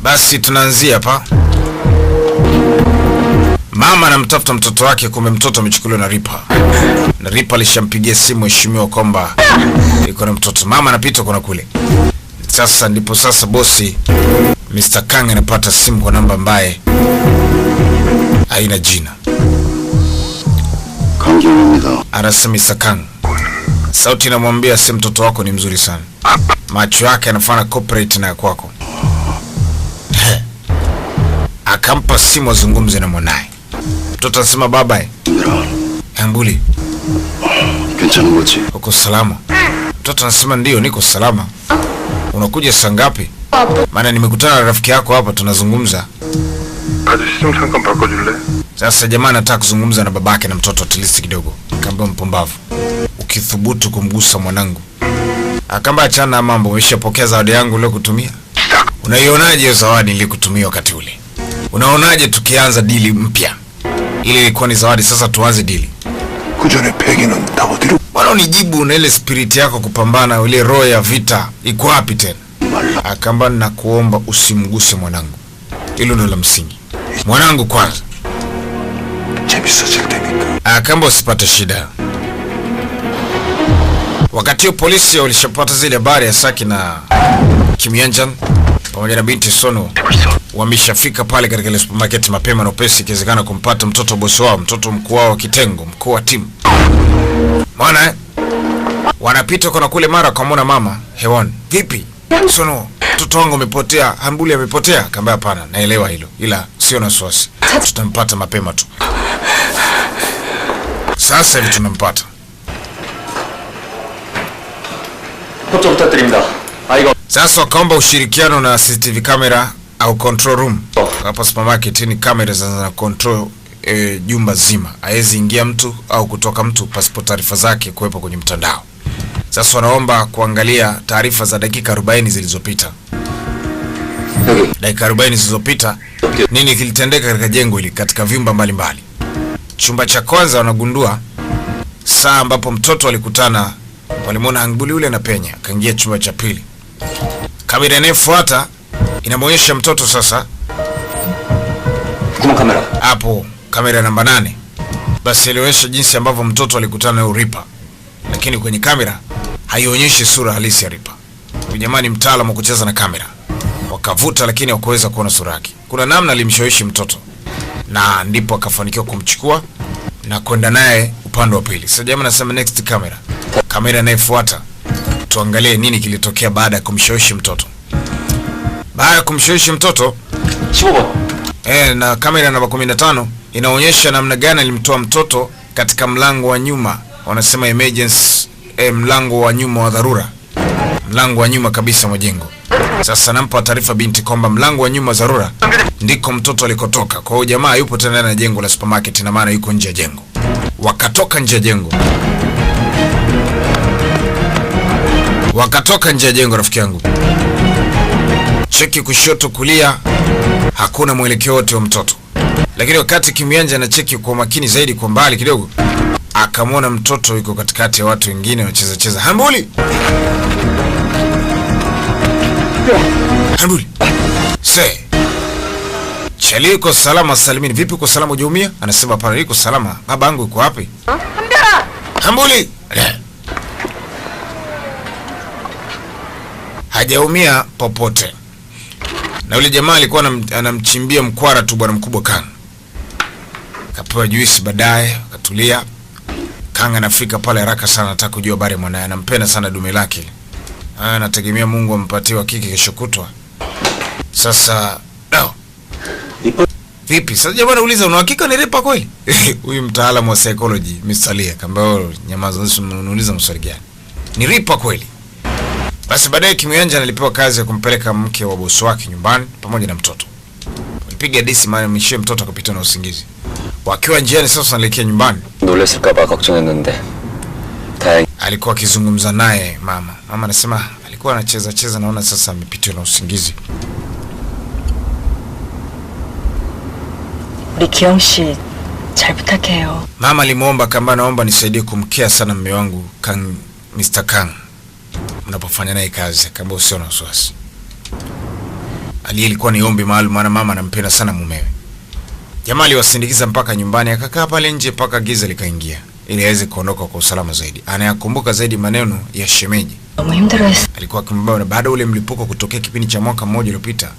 Basi tunaanzia hapa. Mama anamtafuta mtoto wake, kumbe mtoto amechukuliwa na Ripa. Na Ripa alishampigia simu mheshimiwa kwamba yuko na mtoto. Mama anapita kuna kule. Sasa ndipo sasa bosi Mr. Kang anapata simu kwa namba ambaye haina jina. Anasema Mr. Kang. Sauti inamwambia si mtoto wako ni mzuri sana. Macho yake yanafana corporate na kwako. Akampa simu azungumze na mwanae. Mtoto anasema baba, Hambuli, uko salama? Mtoto anasema ndio niko salama. Unakuja saa ngapi? Maana nimekutana na rafiki yako hapa tunazungumza. Sasa jamaa anataka kuzungumza na babake na mtoto at least kidogo. Akamwambia mpumbavu, ukithubutu kumgusa mwanangu. Akamba achana mambo, umeshapokea zawadi yangu leo kutumia. Unaionaje zawadi nilikutumia wakati ule? Unaonaje tukianza dili mpya? Ile ilikuwa ni zawadi, sasa tuanze dili. Kujone pegino ndabodiru. Bwana unijibu na ile spirit yako kupambana, ile roho ya vita iko wapi tena? Akamba na kuomba usimguse mwanangu. Hilo ndio la msingi. Mwanangu kwanza. Akamba usipate shida. Wakati polisi walishapata zile habari ya Saki na Kim Yanjan pamoja na binti Sono wameshafika pale katika ile supermarket mapema na upesi ikiwezekana kumpata mtoto bosi wao, mtoto mkuu wao kitengo, mkuu wa timu. Maana wanapita kuna kule mara kwa mwana mama hewani. Vipi? Sono, mtoto wangu umepotea, Hambuli amepotea. Akamwambia hapana, naelewa hilo. Ila sio na wasiwasi. Tutampata mapema tu. Sasa hivi tunampata. Sasa wakaomba ushirikiano na CCTV camera au control room. Hapa supermarket ni kamera za control jumba zima. Haezi ingia mtu au kutoka mtu pasipo taarifa zake kuwepo kwenye mtandao. Sasa wanaomba kuangalia taarifa za dakika 40 zilizopita. Dakika 40 zilizopita nini kilitendeka katika jengo hili, katika vyumba mbalimbali. Chumba cha kwanza wanagundua saa ambapo mtoto alikutana, walimwona Hambuli yule anapenya, akaingia chumba cha pili. Kamera inayofuata inamuonyesha mtoto sasa. Kuma kamera. Hapo kamera namba 8. Basi ilionyesha jinsi ambavyo mtoto alikutana na Ripa. Lakini kwenye kamera haionyeshi sura halisi ya Ripa. Huyu jamaa ni mtaalamu wa kucheza na kamera. Wakavuta lakini hawakuweza kuona sura yake. Kuna namna alimshawishi mtoto. Na ndipo akafanikiwa kumchukua na kwenda naye upande wa pili. Sasa jamaa anasema next camera. Kamera inayofuata. Tuangalie nini kilitokea baada ya kumshawishi mtoto. Baada ya kumshawishi mtoto, na kamera namba 15 inaonyesha namna gani alimtoa mtoto katika mlango wa nyuma. Wanasema emergency, mlango wa nyuma wa dharura. Mlango wa nyuma kabisa mwa jengo. Sasa nampa taarifa binti kwamba mlango wa nyuma dharura ndiko mtoto alikotoka. Kwa hiyo jamaa yupo tena ndani ya jengo la supermarket, na maana yuko nje ya jengo. Wakatoka nje ya jengo. Wakatoka nje ya jengo rafiki yangu. Cheki kushoto kulia, hakuna mwelekeo wote wa mtoto. Lakini wakati Kim Yanjan anacheki kwa makini zaidi kwa mbali kidogo, akamwona mtoto yuko katikati ya watu wengine wanacheza cheza. Hambuli! Hambuli! Se! Chali yuko salama salimini. Vipi uko salama, hujaumia? Anasema hapana, yuko salama. Baba yangu yuko wapi? Hambuli! Hajaumia popote. Na yule jamaa alikuwa anamchimbia mkwara tu bwana mkubwa Kang. Kapewa juisi baadaye, akatulia. Kang anafika pale haraka sana, anataka kujua habari ya mwanae. Anampenda sana dume lake. Anategemea Mungu ampatie kike kesho kutwa. Sasa vipi? Sasa jamaa anauliza una hakika ni Ripa kweli? Huyu mtaalamu wa psychology Mr. Lee akamwambia nyamaza, unauliza maswali gani? Ni Ripa kweli? Basi baadaye Kim Yanjan alipewa kazi ya kumpeleka mke wa bosi wake nyumbani pamoja na mtoto. Walipiga disi maana mshie mtoto akapita na usingizi. Wakiwa njiani sasa wanaelekea nyumbani. Alikuwa akizungumza naye mama. Mama anasema alikuwa anacheza cheza, naona sasa amepitiwa na usingizi. Kiongshi, 잘 부탁해요. Mama alimuomba kama naomba nisaidie kumkea sana mume wangu Kang, Mr. Kang. Unapofanya naye kazi kama usio na wasiwasi. aliyekuwa ni ombi maalum, maana mama anampenda sana mumewe. Jamaa aliwasindikiza mpaka nyumbani, akakaa pale nje mpaka giza likaingia ili aweze kuondoka kwa usalama zaidi. Anayakumbuka zaidi maneno ya shemeji. Alikuwa akimwambia baada ule mlipuko kutokea kipindi cha mwaka mmoja uliopita,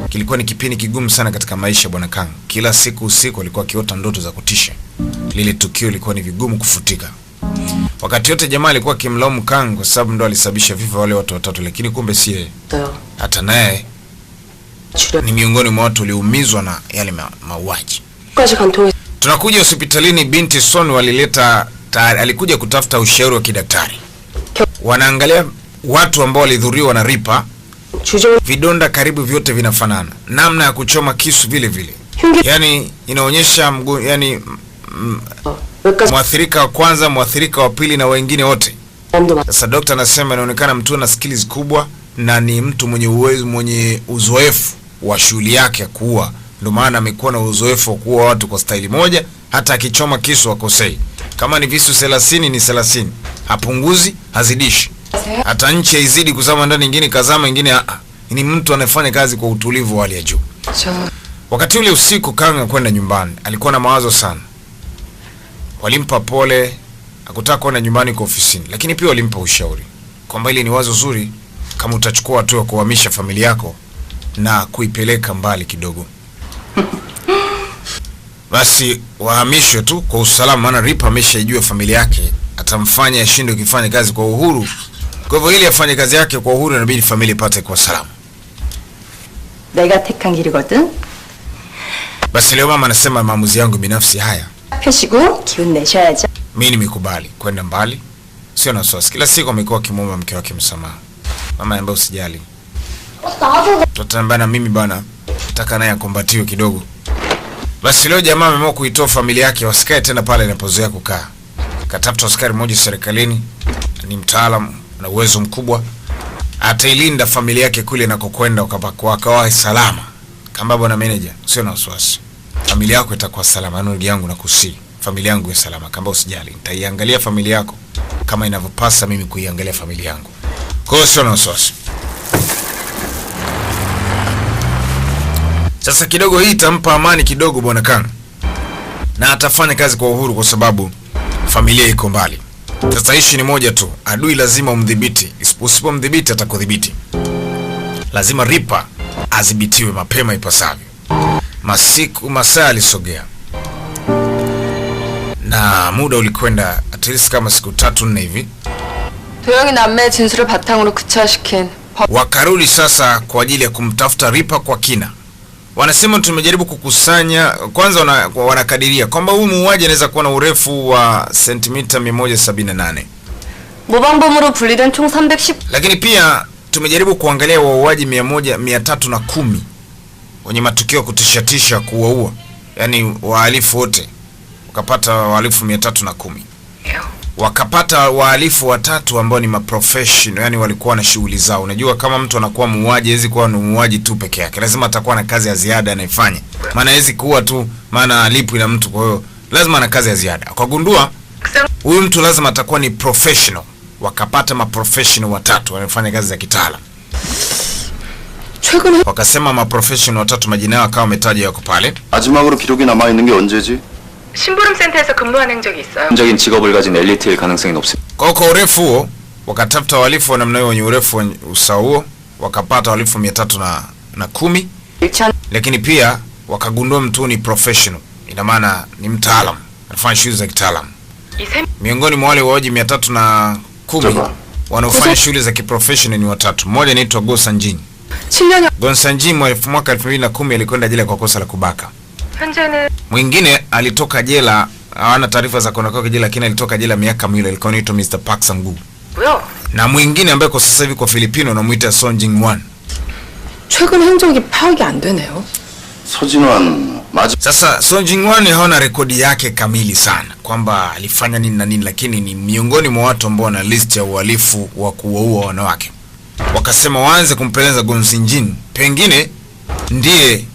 kilikuwa ni kipindi kigumu sana katika maisha bwana Kang. Kila siku usiku alikuwa akiota ndoto za kutisha. Lile tukio lilikuwa ni vigumu kufutika. Wakati yote jamaa alikuwa akimlaumu Kang kwa sababu ndo alisababisha vifo wale watu watatu, lakini kumbe si yeye. Hata naye ni miongoni mwa watu walioumizwa na yale mauaji. Tunakuja hospitalini, binti Son alikuja kutafuta ushauri wa kidaktari. Wanaangalia watu ambao walidhuriwa na Ripa. Vidonda karibu vyote vinafanana. Namna ya kuchoma kisu vile vile. Yani inaonyesha mwathirika wa kwanza, mwathirika wa pili na wengine wote. Sasa daktari anasema inaonekana mtu ana skills kubwa na ni mtu mwenye uwezo, mwenye uzoefu wa shughuli yake ya kuua. Ndio maana amekuwa na uzoefu wa kuua watu kwa staili moja, hata akichoma kisu akosei. Kama ni visu 30 ni 30. Hapunguzi, hazidishi. Hata nchi haizidi kuzama ndani, nyingine kazama, nyingine ni mtu anafanya kazi kwa utulivu wa hali ya juu. Wakati ule usiku Kang kwenda nyumbani, alikuwa na mawazo sana. Walimpa pole, hakutaka kwenda nyumbani kwa ofisini, lakini pia walimpa ushauri kwamba ile ni wazo zuri kama utachukua hatua ya kuhamisha familia yako na kuipeleka mbali kidogo. Basi wahamishwe tu kwa usalama, maana Ripa ameshaijua familia yake atamfanya ashinde kufanya kazi kwa uhuru. Kwa hivyo ili afanye kazi yake kwa uhuru inabidi familia ipate kwa salama. 내가 택한 길이거든. Basi leo mama anasema maamuzi yangu binafsi haya. 펴시고 기운 내셔야죠. Mimi nimekubali kwenda mbali. Sio na wasiwasi. Kila siku amekuwa akimwomba mke wake msamaha. Mama anambia usijali. Tutambana na mimi bana. Nataka naye akumbatiwe kidogo. Basi leo jamaa ameamua kuitoa familia yake wasikae tena pale inapozoea kukaa. Katafuta askari mmoja serikalini, ni mtaalamu na uwezo mkubwa. Atailinda familia yake kule inakokwenda wakawa salama. Kama bwana manager, sio na wasiwasi. Familia yako itakuwa salama, ndugu yangu nakusii. Familia yangu iwe salama, kama usijali. Nitaiangalia familia yako kama inavyopasa mimi kuiangalia familia yangu. Kwa hiyo sio na wasiwasi. Sasa kidogo hii itampa amani kidogo bwana Kang. Na atafanya kazi kwa uhuru kwa sababu familia iko mbali. Sasa ishi ni moja tu, adui lazima umdhibiti. Usipomdhibiti atakudhibiti. Lazima Ripa adhibitiwe mapema ipasavyo. Masaa alisogea. Na muda ulikwenda at least kama siku 3-4 hivi. 도영이 남매의 진술을 바탕으로 구체화시킨 Wakarudi sasa kwa ajili ya kumtafuta Ripa kwa kina. Wanasema tumejaribu kukusanya, kwanza wanakadiria kwamba huyu muuaji anaweza kuwa na urefu wa sentimita 178. 모방범으로 분리된 총 310. Lakini pia tumejaribu kuangalia wauaji 310 wenye matukio ya kutishatisha kuwaua. Yaani wahalifu wote. Wakapata wahalifu 310. Wakapata wahalifu watatu ambao ni maprofessional, yani walikuwa na shughuli zao. Unajua kama mtu anakuwa muuaji hawezi kuwa ni muuaji tu peke yake. Lazima atakuwa na kazi ya ziada anaifanya. Maana hawezi kuwa tu maana alipwi na mtu, kwa hiyo lazima ana kazi ya ziada. Wakagundua huyu mtu lazima atakuwa ni professional. Wakapata maprofessional watatu wanafanya kazi za kitaalamu. Wakasema maprofessional watatu majina yao akawa wametaja yako pale. 마지막으로 기록이 남아 있는 게 언제지? 심부름센터에서 근무한 행적이 있어요. 적인 직업을 가진 엘리트일 가능성이 높습니다. Kwa urefu huo wakatafuta wahalifu wa namna hiyo wenye urefu usawa huo, wakapata wahalifu 310. Lakini pia wakagundua mtu ni professional, ina maana ni mtaalamu, anafanya shughuli za kitaalamu. Miongoni mwa wale wauaji 310 wanaofanya shughuli za kiprofessional ni watatu. Mmoja anaitwa Go Sanjin. Go Sanjin mwaka 2010 alikwenda jela kwa kosa la kubaka. Mwingine alitoka jela, hawana taarifa za kuondoka jela, lakini alitoka jela miaka miwili, alikuwa anaitwa Mr. Park Sang-gu. Na mwingine ambaye kwa sasa hivi kwa Filipino anamuita Son Jing-wan. 최근 행적이 파악이 안 되네요. 서진환 맞아. Sasa Son Jing-wan haona rekodi yake kamili sana kwamba alifanya nini na nini, lakini ni miongoni mwa watu ambao wana list ya uhalifu wa kuwaua wanawake. Wakasema waanze kumpeleza Go Sanjin, pengine ndiye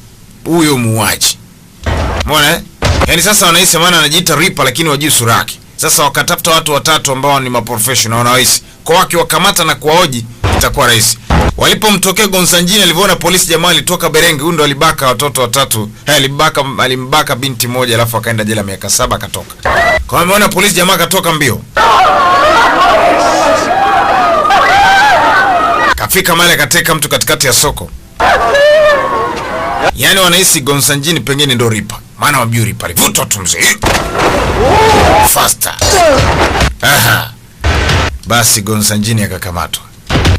huyo muuaji. Umeona? Yaani sasa wanahisi maana anajiita Ripa lakini wajui sura yake. Sasa wakatafuta watu watatu ambao ni maprofessional wanahisi. Kwa wake wakamata na kuwaoji, itakuwa rahisi. Walipomtokea Gonsanjini alivyoona polisi, jamaa alitoka Berenge, huyo ndo alibaka watoto watatu. Alimbaka binti moja alafu akaenda jela miaka 7 akatoka. Kwa ameona polisi, jamaa akatoka mbio. Kafika mahali akateka mtu katikati ya soko. Yaani wanahisi Gonsanjini pengine ndo Ripa. Maana wabjui Ripa. Alivuta tu mzee. Faster. Aha. Basi Gonsanjini akakamatwa.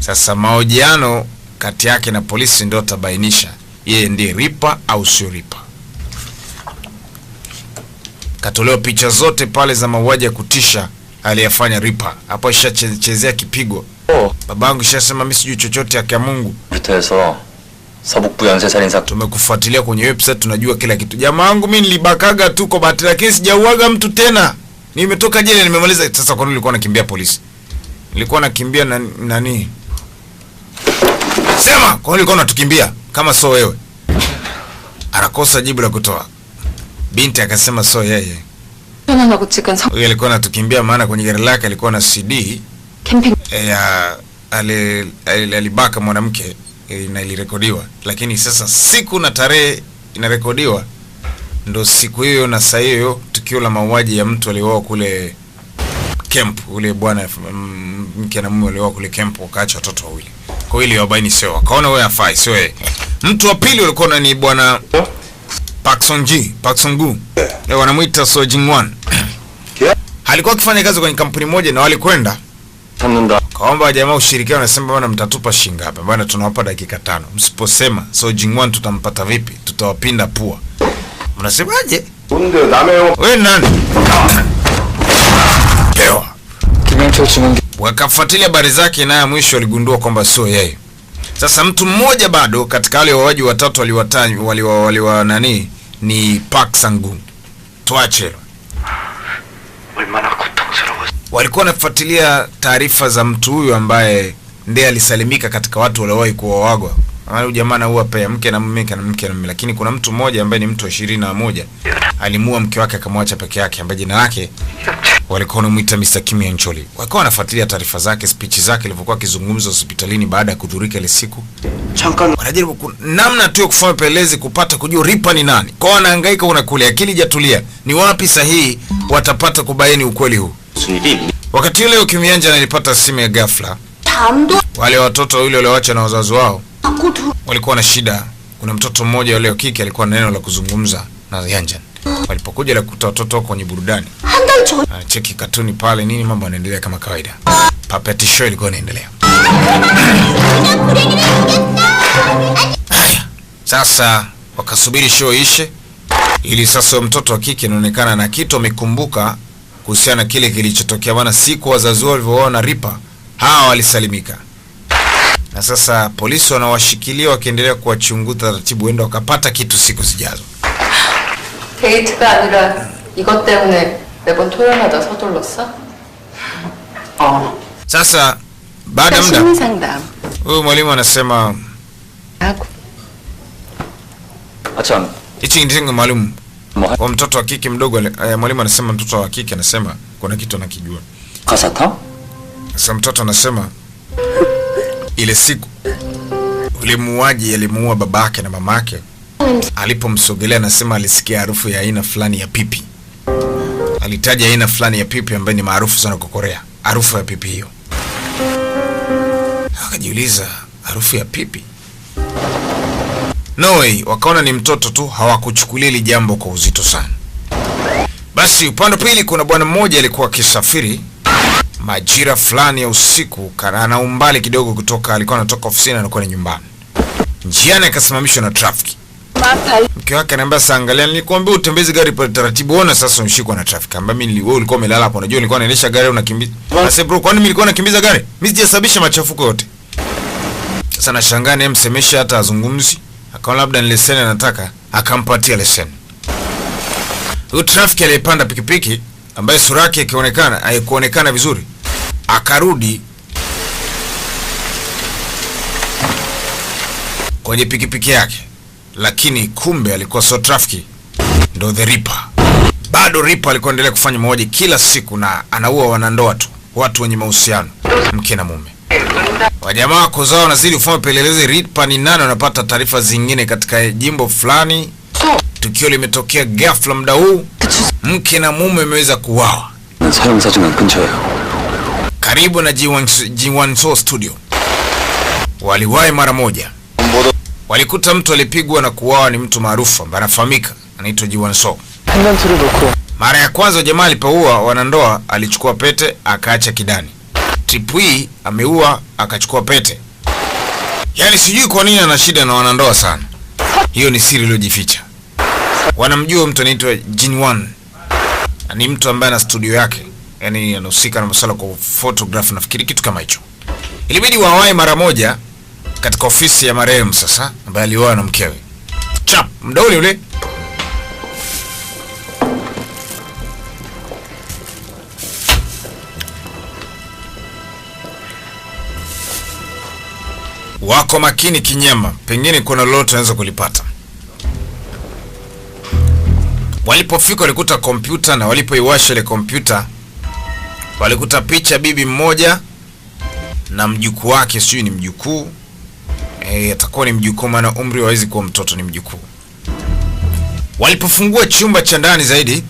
Sasa mahojiano kati yake na polisi ndio tabainisha yeye ndiye Ripa au sio Ripa. Katolewa picha zote pale za mauaji ya kutisha aliyefanya Ripa. Hapo ishachezea kipigo. Babangu shasema mimi sijui chochote ya Mungu. 부터해서 서북부 연쇄살인사 Tumekufuatilia kwenye website, tunajua kila kitu. Jamaa wangu mimi nilibakaga tu kwa bahati, lakini sijauaga mtu tena. Nimetoka jela nimemaliza. Sasa kwa nini ulikuwa unakimbia polisi? Nilikuwa nakimbia nani? Sema, kwa nini ulikuwa unatukimbia kama sio wewe? Anakosa jibu la kutoa. Binti akasema sio yeye. 편안하고 찍은 성 Huyo alikuwa anatukimbia maana kwenye gari lake alikuwa na CD 캠핑 ya alibaka mwanamke na ilirekodiwa, lakini sasa siku na tarehe inarekodiwa ndo siku hiyo na saa hiyo tukio la mauaji ya mtu aliyeoa kule camp. Ule bwana mke na mume walioa kule camp wakaacha watoto wawili. Kwa hiyo wabaini sio, wakaona wewe afai sio wewe. Mtu wa pili ulikuwa ni bwana Park Song-gu. Wanamuita So Jin-won. Alikuwa akifanya kazi kwenye kampuni moja na walikwenda 찾는다. kaomba jamaa ushirikiano, wanasema bwana mtatupa shilingi ngapi? Bwana tunawapa dakika 5. Msiposema So Jin-won tutampata vipi? Tutawapinda pua. Mnasemaje? 근데 남의 Wewe nani? Pewa. 김영철 증언 Wakafuatilia habari zake na mwisho waligundua kwamba sio yeye. Sasa mtu mmoja bado katika wale wauaji watatu waliwa nani ni Park Sang-gu. Tuache. 얼마나 고통스러웠어. Walikuwa wanafuatilia taarifa za mtu huyu ambaye ndiye alisalimika katika watu waliowahi kuuawa. Huyu jamaa anaua pia mke na mume na mke na mume, lakini kuna mtu mmoja ambaye ni mtu wa 21 alimuua mke wake akamwacha peke yake, ambaye jina lake walikuwa wanamuita Mr. Kim Yeon-chol. Walikuwa wanafuatilia taarifa zake, speech zake alivyokuwa akizungumza hospitalini baada ya kudhurika ile siku. 잠깐 Wanajaribu namna tu ya kufanya pelelezi kupata kujua Ripa ni nani. Kwa wanahangaika kuna kule, akili jatulia. Ni wapi sahihi watapata kubaini ukweli huu? Wakati ule Kim Yeon-jang alipata simu ya ghafla. Wale watoto wawili walioacha na wazazi wao walikuwa na shida. Kuna mtoto mmoja yule kike alikuwa na neno la kuzungumza na Yeon-jang. Walipokuja la kukuta watoto wako kwenye burudani. Cheki katuni pale nini, mambo yanaendelea kama kawaida. Puppet show ilikuwa inaendelea. Haya. Sasa wakasubiri show ishe ili sasa mtoto wa kike inaonekana na kitu amekumbuka kuhusiana na kile kilichotokea, maana siku wazazi wao walivyoona Ripa hawa walisalimika. Na sasa polisi wanawashikilia wakiendelea kuwachunguza taratibu, wenda wakapata kitu siku zijazo. 데이트가 아니라 이것 때문에 매번 토요일마다 서둘렀어? Sasa baada ya muda 심리상담 huyu mwalimu anasema 하고 아참 hichi ndio maalum 뭐 kwa mtoto wa kike mdogo. Mwalimu anasema mtoto wa kike anasema kuna kitu anakijua. 가사타? Sasa mtoto anasema ile siku ule muuaji alimuua babake na mamake, alipomsogelea anasema alisikia harufu ya aina fulani ya pipi. Alitaja aina fulani ya pipi ambayo ni maarufu sana kwa Korea. Harufu ya pipi hiyo. Akajiuliza, harufu ya pipi? No way, wakaona ni mtoto tu, hawakuchukulia ile jambo kwa uzito sana. Basi upande pili kuna bwana mmoja alikuwa akisafiri majira fulani ya usiku, kana umbali kidogo kutoka, alikuwa anatoka ofisini anakuwa nyumbani. Njiani akasimamishwa na trafiki. Mke wake anambia, sasa angalia, nilikwambia utembeze gari kwa taratibu, ona sasa umeshikwa na trafiki. Amba mimi wewe ulikuwa umelala hapo, unajua nilikuwa naendesha gari unakimbiza. Sasa bro, kwani mimi nilikuwa nakimbiza gari? Mimi sijasababisha machafuko yote. Sasa nashangaa naye msemesha hata azungumzi. Akaona labda ni leseni anataka, akampatia leseni. Huyo trafiki aliyepanda pikipiki ambaye sura yake haikuonekana vizuri, akarudi kwenye pikipiki yake, lakini kumbe alikuwa so trafiki ndo the Ripa. Bado Ripa alikuwa endelea kufanya mauaji kila siku na anaua wanandoa tu, watu wenye mahusiano, mke na mume. Wajamaa kuzao wanazidi kufanya upelelezi. Ripa ni nani? Wanapata taarifa zingine katika jimbo fulani. Tukio limetokea ghafla muda huu. Mke na mume wameweza kuuawa 사형사진관 근처에요. karibu na Jiwanso studio. Waliwahi mara moja. Walikuta mtu alipigwa na kuuawa, ni mtu maarufu ambaye anafahamika, anaitwa Jiwanso. Mara ya kwanza jamaa alipoua wanandoa alichukua pete akaacha kidani. Tripui ameua akachukua pete. Yaani sijui kwa nini ana shida na wanandoa sana. Hiyo ni siri iliyojificha. Wanamjua mtu anaitwa Jinwan. Ni mtu ambaye ana studio yake. Yaani anahusika na masuala kwa photograph, nafikiri kitu kama hicho. Ilibidi wawahi mara moja katika ofisi ya marehemu sasa ambaye aliuawa na mkewe. Chap, mdauli ule. Wako makini kinyama, pengine kuna lolote unaweza kulipata. Walipofika walikuta kompyuta, na walipoiwasha ile kompyuta walikuta picha bibi mmoja na mjukuu wake, sijui ni mjukuu. Atakuwa ni mjukuu maana umri hawezi kuwa mtoto, ni mjukuu. Walipofungua chumba cha ndani zaidi,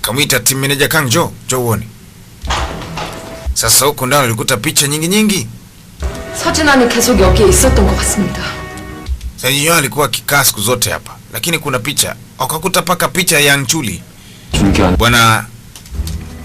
kamwita team manager Kang Jo uone. Sasa huko ndani walikuta picha nyingi. 서진아는 계속 여기에 있었던 것 같습니다. Sasa yeye alikuwa akikaa siku zote hapa, lakini kuna picha, wakakuta paka picha ya Yang Chuli. Bwana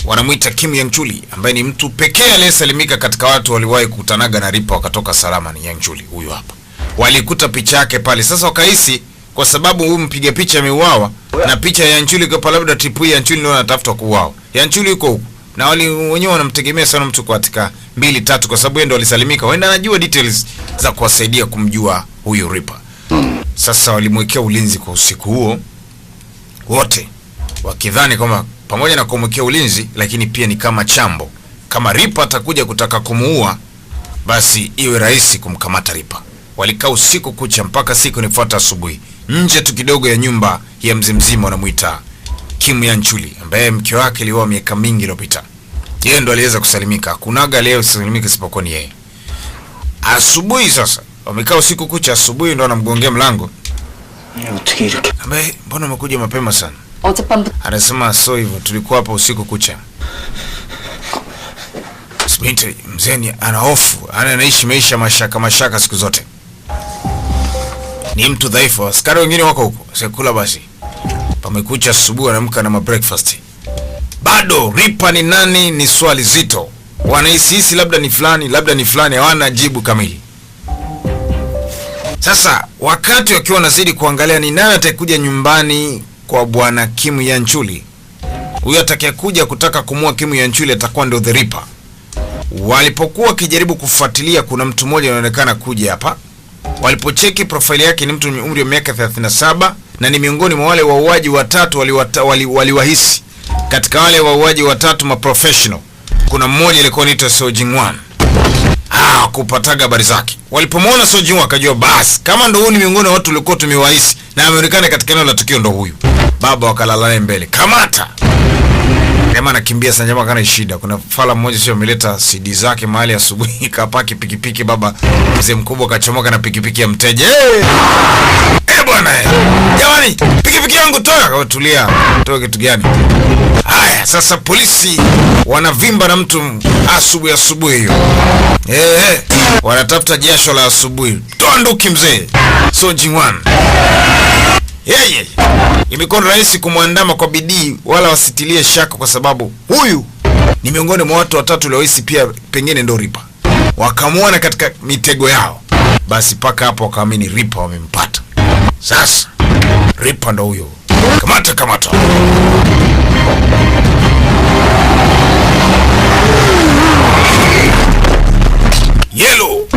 wanamuita Kim Yang Chuli, ambaye ni mtu pekee aliyesalimika katika watu waliwahi kukutanaga na Ripa wakatoka salama, ni Yang Chuli huyu hapa. Walikuta picha yake pale. Sasa wakahisi kwa sababu huyu mpiga picha ameuawa na picha ya Yang Chuli kwa labda tipu ya Yang Chuli ndio anatafuta kuuawa. Yang Chuli yuko huko. Na wali wenyewe wanamtegemea sana mtu katika 2-3 kwa sababu yeye ndo alisalimika. Wenda anajua details za kuwasaidia kumjua huyu Ripa. Sasa walimwekea ulinzi kwa usiku huo wote, wakidhani kama pamoja na kumwekea ulinzi lakini pia ni kama chambo. Kama Ripa atakuja kutaka kumuua, basi iwe rahisi kumkamata Ripa. Walikaa usiku kucha mpaka siku inifuata asubuhi. Nje tu kidogo ya nyumba ya mzima wanamuita Kim Yang Chuli, ambaye mke wake aliuawa miaka mingi iliyopita. Yeye ndo aliweza kusalimika. Kunaga leo kusalimika isipokuwa ni yeye. Asubuhi sasa, wamekaa usiku kucha, asubuhi ndo anamgongea mlango. Ambaye mbona umekuja mapema sana? Anasema so hivyo, tulikuwa hapa usiku kucha. Spinte mzeni ana hofu, anaishi maisha mashaka siku zote. Ni mtu dhaifu. Askari wengine wako huko. Sekula basi. Pamekucha asubuhi, anamka na breakfast. Bado Ripa ni nani ni swali zito. Wanahisi labda ni fulani, hawana jibu kamili. Sasa wakati wakiwa wanazidi kuangalia ni nani atakuja nyumbani kwa bwana Kim Yang Chuli, huyo atakayekuja kutaka kumua Kim Yang Chuli atakuwa ndio the Ripa. Walipokuwa kijaribu kufuatilia, kuna mtu mmoja anaonekana kuja hapa. Walipocheki profile yake, ni mtu mwenye umri wa miaka 37 na ni miongoni mwa wale wauaji watatu waliwahisi. Katika wale wauaji watatu professional, kuna mmoja alikuwa anaitwa So Jingwan. Kupataga habari zake. Walipomwona So Jingwan akajua basi kama ndo huyu ni miongoni wa watu walikuwa tumewahisi na ameonekana katika eneo la tukio ndo huyu. Baba wakalala naye mbele. Kamata. Jamaa anakimbia sana, jamaa kana shida. Kuna fala mmoja sio ameleta CD zake mahali asubuhi, kapaki pikipiki, baba mzee mkubwa kachomoka na pikipiki ya mteja. Bwana. Jamani, pikipiki yangu toka. Tulia. Toka kitu gani? Haya, sasa polisi wanavimba na mtu asubuhi hiyo. Wanatafuta jasho la asubuhi. Toa nduki mzee. So Jingwan. Imekuwa rahisi kumwandama kwa bidii, wala wasitilie shaka kwa sababu huyu ni miongoni mwa watu watatu waliohisi pia pengine ndo Ripa. Wakamuona katika mitego yao. Basi paka hapo wakaamini Ripa wamempata. Sasa Ripa ndo huyo. Kamata. Yellow.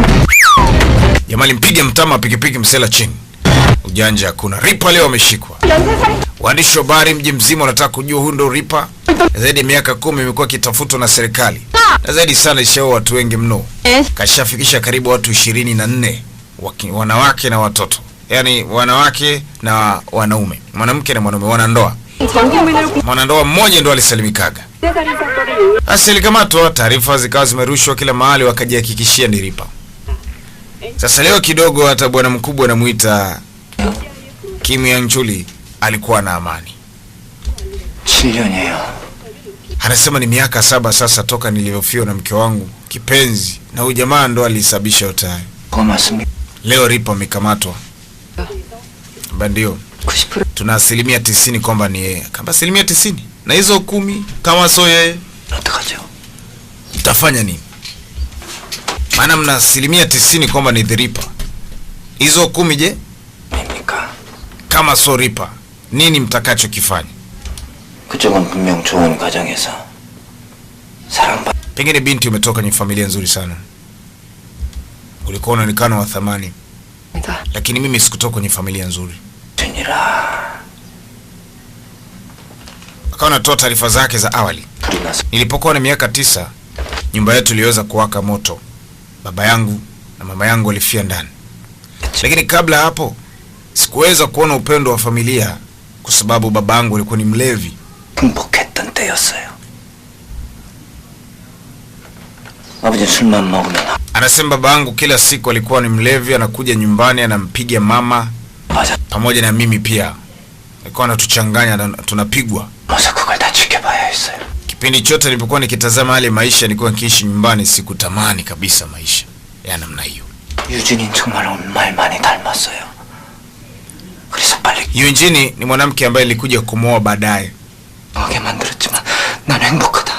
Jamali mpiga mtama pikipiki msela chini. Ujanja hakuna. Ripa leo ameshikwa. Waandishi wa habari mji mzima wanataka kujua huyu ndo Ripa. Zaidi ya miaka 10 imekuwa kitafutwa na serikali. Na zaidi sana ishaoa watu wengi mno. Kashafikisha karibu watu 24, wanawake na watoto. Yaani wanawake na wanaume. Mwanamke na mwanaume wanandoa. Mwanandoa mmoja ndo alisalimikaga. Basi alikamatwa, taarifa zikawa zimerushwa kila mahali, wakajihakikishia ni Ripa. Sasa leo kidogo hata bwana mkubwa anamuita Kim Yang-chuli alikuwa na amani. 7년이에요. Anasema ni miaka 7 sasa toka nilivyofiwa na mke wangu kipenzi, na huyu jamaa ndo alisababisha yote hayo. 고맙습니다. Leo Ripa amekamatwa. Ndio 90% tuna asilimia 90 kwamba ni yeye. Kama asilimia 90 na hizo 10 kama sio yeye, 어떡하죠? mtafanya nini? Maana mna asilimia 90 kwamba ni The Ripa. Hizo 10 je? 뭡니까? Kama sio Ripa, nini mtakachokifanya? 그쪽은 분명 좋은 가정에서 사랑받. Pengine binti umetoka kwenye familia nzuri sana, ulikuwa unaonekana wa thamani, lakini mimi sikutoka kwenye familia nzuri. 되니라. Akawa anatoa taarifa zake za awali. 불이 나서 Nilipokuwa na miaka 9, nyumba yetu iliweza kuwaka moto. Baba yangu na mama yangu walifia ndani. Lakini kabla hapo sikuweza kuona upendo wa familia kwa sababu baba yangu alikuwa ni mlevi. 행복했던 때였어요. 아버지 술만 먹으면 Anasema baba yangu kila siku alikuwa ni mlevi, anakuja nyumbani anampiga mama 맞아. pamoja na mimi pia. Alikuwa anatuchanganya na tunapigwa. 어서 그걸 다 지켜봐야 했어요. Kipindi chote nilipokuwa nikitazama hali maisha nilikuwa nikiishi nyumbani, sikutamani kabisa maisha ya namna hiyo. 유진인 정말 엄마를 많이 닮았어요. 그래서 빨리 Eugene ni mwanamke ambaye nilikuja kumwoa baadaye. 하게 만들었지만 난 행복하다.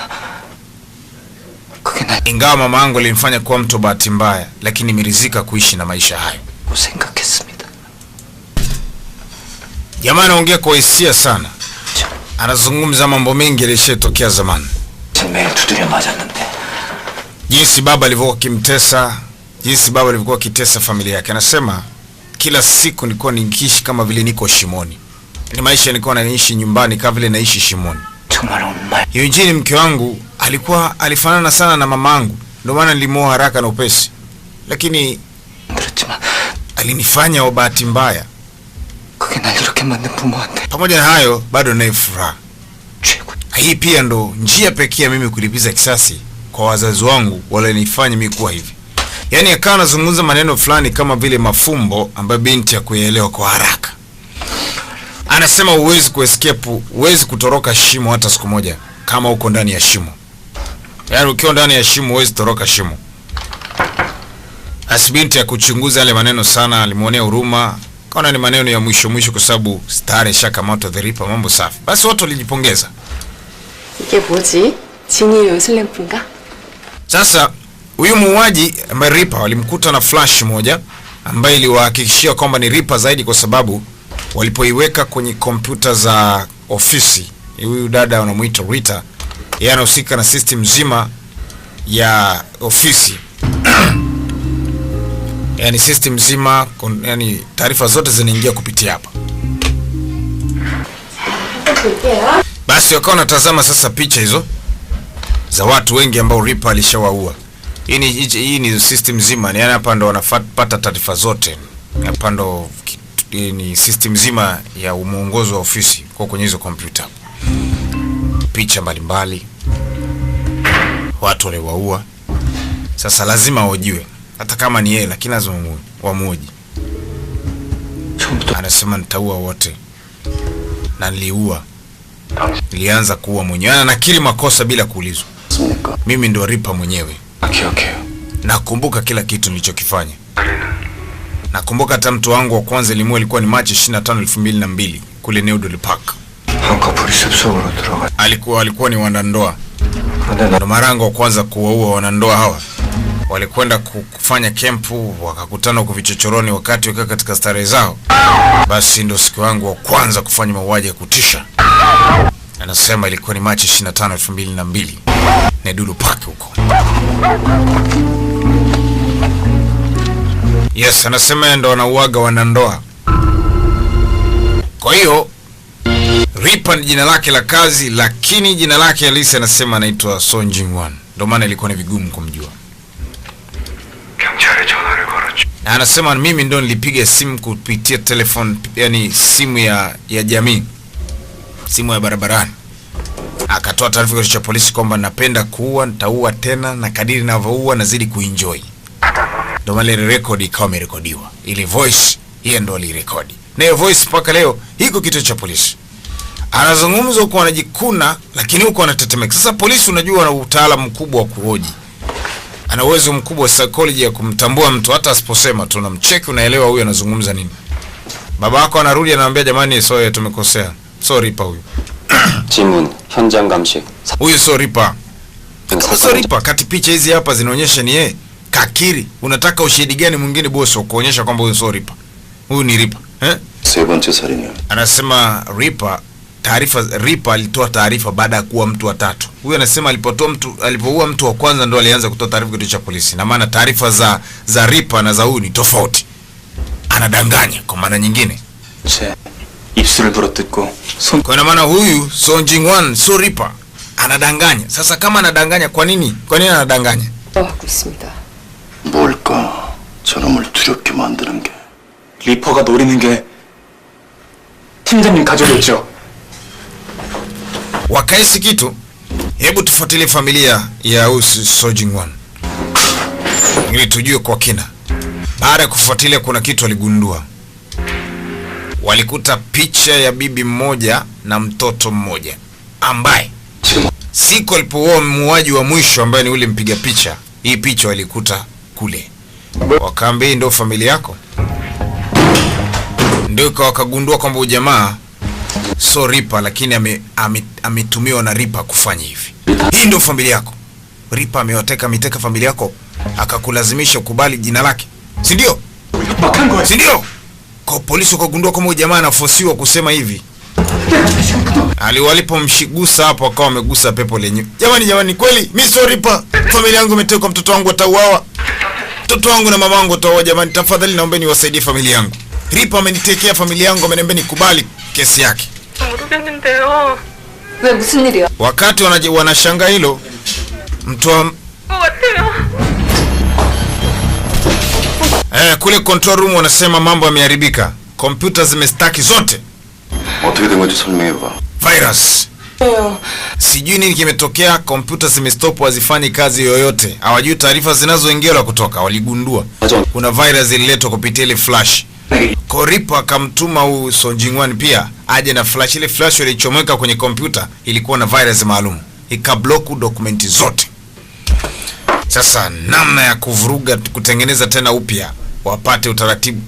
그게 날 Ingawa mama yangu alimfanya kuwa mtu bahati mbaya, lakini nimeridhika kuishi na maisha hayo. 생각했습니다. Jamaa anaongea kwa hisia sana. Anazungumza mambo mengi yaliyotokea zamani. 매일 두드려 맞았는데 Jinsi baba alivyokuwa kimtesa, jinsi baba alivyokuwa kitesa familia yake. Anasema kila siku nilikuwa nikiishi kama vile niko shimoni. Ni maisha nilikuwa naishi nyumbani kama vile naishi shimoni. 정말 엄마 Eugene mke wangu alifanana sana na mamangu. Ndio maana nilimoa haraka na upesi. Lakini 만들었지만 alinifanya wa bahati mbaya. 그게 날 이렇게 만든 부모한테 Pamoja na hayo bado naye furaha. 최고. Hii pia ndo njia pekee mimi kulipiza kisasi kwa wazazi wangu walinifanya mimi kuwa hivi. Yaani akawa anazungumza maneno fulani kama vile mafumbo ambayo binti ya kuelewa kwa haraka. Anasema huwezi kuescape, huwezi kutoroka shimo hata siku moja kama uko ndani ya shimo. Yaani ukiwa ndani ya shimo huwezi toroka shimo. Asibinti ya kuchunguza yale maneno sana, alimuonea huruma. Kaona ni maneno ya mwisho kwa sababu stare shakamoto The Ripa, mambo safi. Basi watu walijipongeza. 이게 뭐지? 지니 요술램프인가? Sasa huyu muuaji ambaye Ripa walimkuta na flash moja ambaye iliwahakikishia kwamba ni Ripa zaidi kwa sababu walipoiweka kwenye kompyuta za ofisi. Huyu dada wanamuita Rita, yeye anahusika na system nzima ya ofisi. Yani system nzima, yani taarifa zote zinaingia kupitia hapa. Basi wakawa wanatazama sasa picha hizo za watu wengi ambao Ripa alishawaua. Hii ni system nzima, yani hapa ndo wanapata taarifa zote. Hapa ndo ni system nzima ya muongozo wa ofisi kwa kwenye hizo kompyuta. Picha mbalimbali, watu waliwaua. Sasa lazima wajiwe, hata kama ni yeye, lakini lazima wamuoji. Anasema nitaua wote na niliua. Nilianza kuua mwenyewe. Anakiri makosa bila kuulizwa. Mimi ndo Ripa mwenyewe. 기억해요. Nakumbuka kila kitu nilichokifanya. Nakumbuka hata mtu wangu wa kwanza elimu ilikuwa ni Machi 25, 2002 kule Neudoli Park. 한 커플이 숲속으로 들어가. Alikuwa ni wanandoa. 근데 나 Ndo marango wa kwanza kuwaua wanandoa hawa. Walikwenda kufanya kempu, wakakutana huko vichochoroni wakati wakiwa katika starehe zao. Basi ndo siku yangu wa kwanza kufanya mauaji ya kutisha. Anasema ilikuwa ni Machi 25, 2002 Neudoli Park huko. Yes, anasema ndo wanauaga wanandoa. Kwa hiyo Ripa ni jina lake la kazi, lakini jina lake halisi anasema anaitwa Son Jin-wan. Ndio maana ilikuwa ni vigumu kumjua. 경찰에 전화를 걸었죠. Na anasema mimi ndo nilipiga simu kupitia telefoni, yani simu ya jamii. Simu ya barabarani. akatoa taarifa kwa kituo cha polisi kwamba napenda kuua, nitaua tena, na kadiri ninavyoua nazidi kuenjoy. Ndio maana ile record ikawa imerekodiwa. Ile voice hiyo ndio alirekodi. Na hiyo voice mpaka leo iko kituo cha polisi. Anazungumza huko anajikuna, lakini huko anatetemeka. Sasa polisi unajua ana utaalamu mkubwa wa kuhoji. Ana uwezo mkubwa wa psychology ya kumtambua mtu hata asiposema tu, unamcheki unaelewa huyu anazungumza nini. Baba yako anarudi anamwambia jamani, sorry tumekosea. Sorry pa huyu. 지문, 현장 감식. Huyu sorry pa. Sorry pa, kati picha hizi hapa zinaonyesha ni yeye. Kakiri, unataka ushahidi gani mwingine boss wa kuonyesha kwamba huyu sorry pa? Huyu ni Ripa, 세 번째 살인이요. Anasema Ripa alitoa taarifa baada ya kuwa mtu wa tatu. Huyu anasema alipoua mtu wa kwanza ndo alianza kutoa taarifa kituo cha polisi. Na maana taarifa za Ripa na za huyu ni tofauti. Anadanganya kwa maana nyingine. 제 입술을 부러뜨고 손 Kwa maana huyu Song Jing-wan so Ripa anadanganya. Sasa kama anadanganya kwa nini? Kwa nini anadanganya? 하고 있습니다. 뭘까? 저놈을 두렵게 만드는 게. 리퍼가 노리는 게 팀장님 가족이었죠. Wakaisi kitu. Hebu tufuatilie familia ya Song Jing-wan ili tujue kwa kina. Baada ya kufuatilia kuna kitu waligundua. Walikuta picha ya bibi mmoja na mtoto mmoja ambaye siku alipouoa muuaji wa mwisho ambaye ni ule mpiga picha, hii picha walikuta kule. Wakaambia ndio familia yako. Ndio wakagundua kwamba ujamaa so Ripa, lakini ametumiwa na Ripa kufanya hivi. Hii ndio familia yako. Ripa ameteka familia yako, akakulazimisha ukubali jina lake. Si ndio? Si ndio? Kwa polisi wakagundua kwamba jamaa anafosiwa kusema hivi. Walipomshigusa hapo akawa amegusa pepo lenyewe. Jamani kweli mimi so Ripa. Familia yangu imetekwa, mtoto wangu atauawa. Mtoto wangu na mama wangu atauawa jamani, tafadhali naombeni niwasaidie familia yangu. Ripa amenitekea familia yangu, ameniambia nikubali kesi yake. 모르겠는데요. 왜 무슨 일이야? Wakati wanashangaa hilo, mtu 것 같아요. kule control room wanasema mambo yameharibika. Kompyuta zimestaki zote. 어떻게 된 건지 설명해봐. Virus. Sijui nini kimetokea, kompyuta zimestop, hazifanyi kazi yoyote. Hawajui taarifa zinazoingia na kutoka. Waligundua kuna virus ililetwa kupitia ile flash. Ripa akamtuma huyu Song Jing-wan pia aje na flash. Ile flash ilichomeka kwenye kompyuta ilikuwa na virus maalum, ikablock dokumenti zote. Sasa namna ya kuvuruga, kutengeneza tena upya, wapate utaratibu.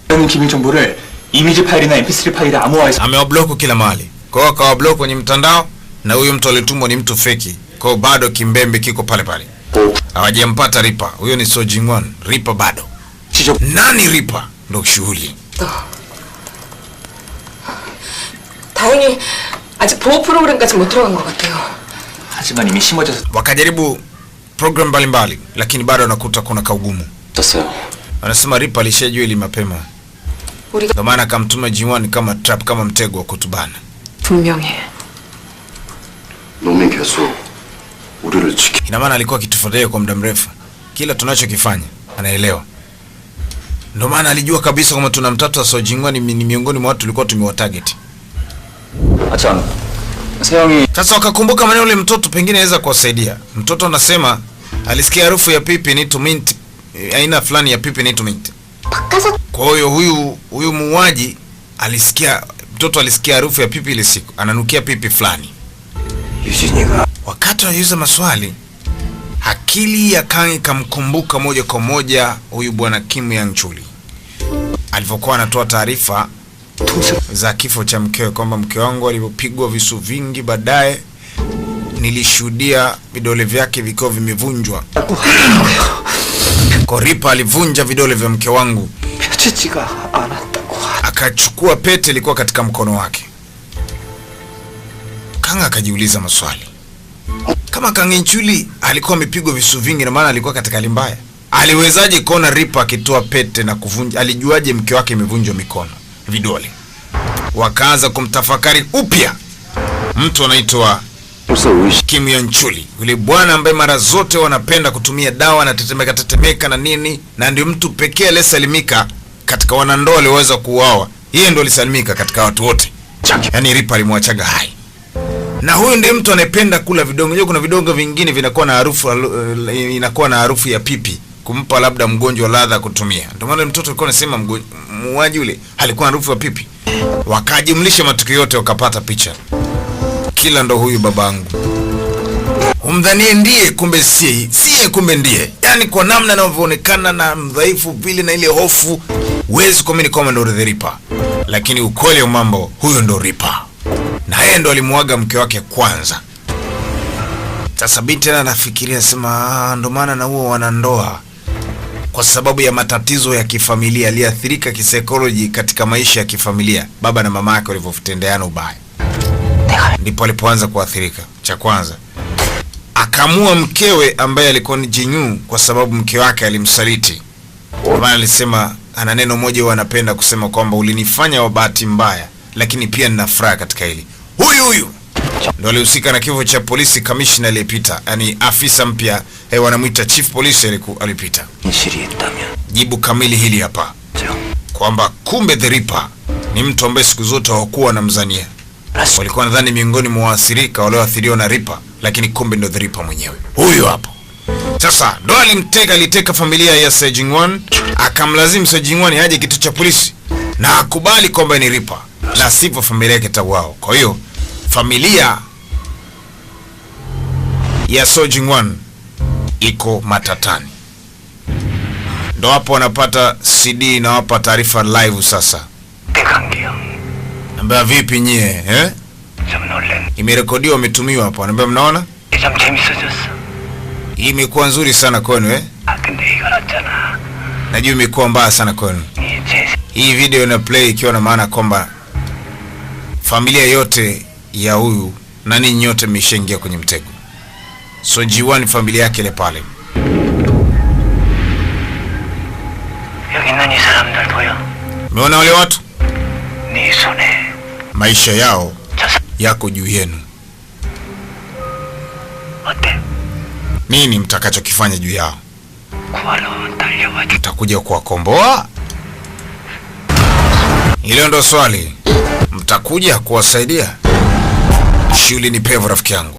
기밀 정보를 이미지 파일이나 mp3 파일에 암호화해서 Amewablock kila mahali. Kwa hiyo akawablock kwenye mtandao, na huyo mtu alitumwa ni mtu feki. Kwa hiyo bado kimbembe kiko pale pale. Hawajampata Ripa. Huyo ni Song Jing-wan. Ripa bado. Nani Ripa? Ndio shughuli. 다행히 아직 보호 프로그램까지 못 들어간 것 같아요. 하지만 이미 심어져서 Wakajaribu program mbalimbali, lakini bado wanakuta kuna kaugumu. 떴어요. Anasema Ripa alishajua ili mapema. 우리가 Ndio maana akamtuma Jing-wan kama trap, kama mtego wa kutubana. 분명해. 놈이 계속 우리를 지키. Ina maana alikuwa akitufuatilia kwa muda mrefu. Kila tunachokifanya anaelewa. Ndio maana alijua kabisa kwamba tuna mtoto wa Song Jing-wan ni miongoni mwa watu tulikuwa tumewatarget. 아참 세영이 Sasa wakakumbuka maneno yule mtoto pengine anaweza kuwasaidia. Mtoto anasema alisikia harufu ya pipi ni to mint, aina fulani ya pipi ni to mint. Kwa hiyo huyu muuaji mtoto alisikia harufu ya pipi ile siku, ananukia pipi fulani. 유진이가 Wakati anajiuliza maswali, akili ya Kang ikamkumbuka moja kwa moja huyu bwana Kim Yang-chul alivyokuwa anatoa taarifa za kifo cha mkewe, kwamba mke wangu alipopigwa visu vingi, baadaye nilishuhudia vidole vyake vikiwa vimevunjwa. Kwa Ripa alivunja vidole vya mke wangu, 펴지지가 않았다고. akachukua pete ilikuwa katika mkono wake. Kang akajiuliza maswali. Kama Kang Yang-chul alikuwa amepigwa visu vingi, na maana alikuwa katika hali mbaya, aliwezaje kuona Ripa akitoa pete na kuvunja? Alijuaje mke wake imevunjwa mikono, vidole? Wakaanza kumtafakari upya mtu anaitwa Kim Yang-chul, yule bwana ambaye mara zote wanapenda kutumia dawa na tetemeka na nini, na ndio mtu pekee aliyesalimika katika wanandoa walioweza kuuawa. Yeye ndio alisalimika katika watu wote. Yaani Ripa alimwachaga hai. Na huyu ndiye mtu anayependa kula vidonge. Unajua kuna vidonge vingine vinakuwa na harufu, inakuwa na harufu ya pipi, kumpa labda mgonjwa ladha kutumia. Ndio maana mtoto alikuwa anasema muuaji yule alikuwa na harufu ya pipi. Wakajumlisha matukio yote wakapata picha. Kila ndo huyu babangu. Umdhanie ndiye kumbe siye kumbe ndiye. Yaani kwa namna anavyoonekana na mdhaifu vile na ile hofu, huwezi kuamini kwamba ndo the Ripper. Lakini ukweli wa mambo, huyo ndo Ripper. Na yeye ndo alimuaga mke wake kwanza. Sasa binti tena anafikiria sema ndo maana na huo wanandoa kwa sababu ya matatizo ya kifamilia, aliathirika kisaikolojia katika maisha ya kifamilia, baba na mama yake walivyotendeana ubaya. Ndipo alipoanza kuathirika. Cha kwanza akamua mkewe ambaye alikuwa ni Jinyu kwa sababu mke wake alimsaliti. Maana alisema ana neno moja huwa anapenda kusema kwamba ulinifanya wa bahati mbaya, lakini pia nina furaha katika hili. Huyu ndo alihusika na kifo cha polisi commissioner aliyepita, yani afisa mpya wanamuita chief police alipita. Jibu kamili hili hapa, kwamba kumbe the Ripper ni mtu ambaye siku zote hawakuwa wanamzania. Walikuwa nadhani miongoni mwa waathirika walioathiriwa na Ripper, lakini kumbe ndo the Ripper mwenyewe. Huyu hapo. Sasa ndo aliteka familia ya Se Jingwan, akamlazimu Se Jingwan aje kituo cha polisi na akubali kwamba ni Ripper, la sivyo familia yake itauawa. Kwa hiyo familia ya Se Jingwan iko matatani. Ndo hapo wanapata CD na wapa taarifa live sasa. Nambia vipi nyie, imerekodiwa, umetumiwa hapo. Nambia mnaona? Hii imekuwa nzuri sana kwenu Najua imekuwa mbaya sana kwenu. Hii video ina play ikiwa na maana kwamba familia yote ya huyu na ninyi nyote mmeshaingia kwenye mtego. So Jiwan familia yake ile pale. Umeona wale watu? Maisha yao yako juu yenu. Nini mtakachokifanya juu yao? Mtakuja kuwakomboa? Hilo ndo swali. Mtakuja kuwasaidia? Shule ni pevu rafiki yangu.